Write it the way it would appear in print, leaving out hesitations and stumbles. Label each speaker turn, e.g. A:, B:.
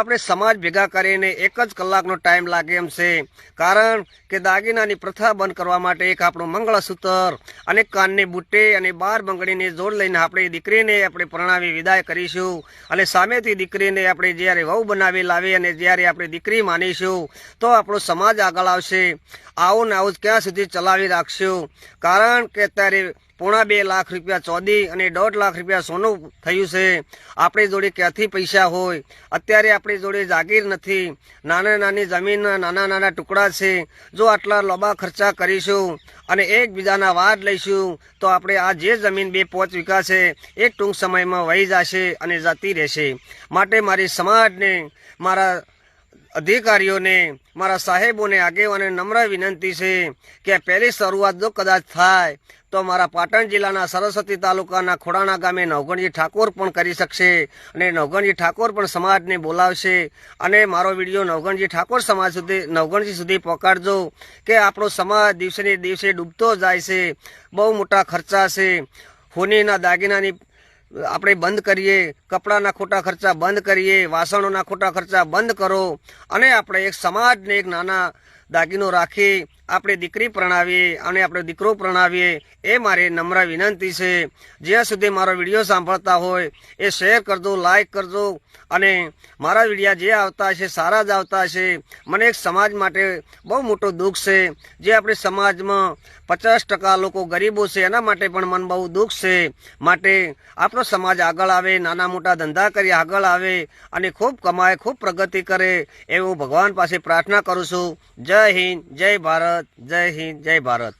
A: આપણે સમાજ ભેગા કરીને એક જ કલાકનો ટાઈમ લાગે એમ છે, કારણ કે દાગીનાની પ્રથા બંધ કરવા માટે એક આપણું મંગળસૂત્ર અને કાનની બુટ્ટી અને 12 બંગડીની જોડ લઈને આપણે દીકરીને આપણે પરણાવી વિદાય કરીશું અને સામેથી દીકરીને આપણે જ્યારે વહુ બનાવી લાવી અને જ્યારે આપણે દીકરી માનીશું તો આપણો સમાજ આગળ આવશે। આવું ને આવું ક્યાં સુધી ચલાવી રાખશું, કારણ કે અત્યારે 2.5 લાખ રૂપિયા ચોદી અને 1.5 લાખ રૂપિયા સોનું થયું છે। આપણી જોડે ક્યાંથી પૈસા હોય? અત્યારે આપણી જોડે જાગીર નથી, નાની જમીનના નાના ટુકડા છે। જો આટલા લાંબા ખર્ચા કરીશું અને એકબીજાના વાદ લઈશું તો આપણે આ જે જમીન 2-5 વીઘા છે એ ટૂંક સમયમાં વહી જશે અને જતી રહેશે। માટે મારી સમાજને, મારા અધિકારીઓને, મારા સાહેબોને, આગેવાનોને નમ્ર વિનંતી છે કે પહેલી શરૂઆત જો કદાચ થાય તો મારા પાટણ જિલ્લાના સરસ્વતી તાલુકાના ખોડાણા ગામે નવગણજી ઠાકોર પણ કરી શકશે અને નવગણજી ઠાકોર પણ સમાજને બોલાવશે અને મારો વિડીયો નવગણજી ઠાકોર નવગણજી સુધી પહોંચાડજો કે આપણો સમાજ દિવસે ને દિવસે ડૂબતો જાય છે। બહુ મોટા ખર્ચા છે, હોનીના દાગીનાની આપણે બંધ કરીએ, કપડાના ખોટા ખર્ચા બંધ કરીએ, વાસણોના ખોટા ખર્ચા બંધ કરો અને આપણે એક સમાજને એક નાના દાગીનો રાખી આપણે દીકરી પરણાવીએ અને આપણે દીકરો પરણાવીએ એ મારી નમ્ર વિનંતી છે। જ્યાં સુધી મારો વિડીયો સાંભળતા હોય એ શેર કરજો, લાઈક કરજો અને મારા વિડીયા જે આવતા હશે સારા જ આવતા હશે। મને એક સમાજ માટે બહુ મોટું દુઃખ છે, જે આપણે સમાજમાં 50% લોકો ગરીબો છે એના માટે પણ મને બહુ દુઃખ છે। માટે આપણો સમાજ આગળ આવે, નાના મોટા ધંધા કરી આગળ આવે અને ખૂબ કમાય, ખૂબ પ્રગતિ કરે એવું ભગવાન પાસે પ્રાર્થના કરું છું। જય હિન્દ, જય ભારત, જય હિન્દ, જય ભારત।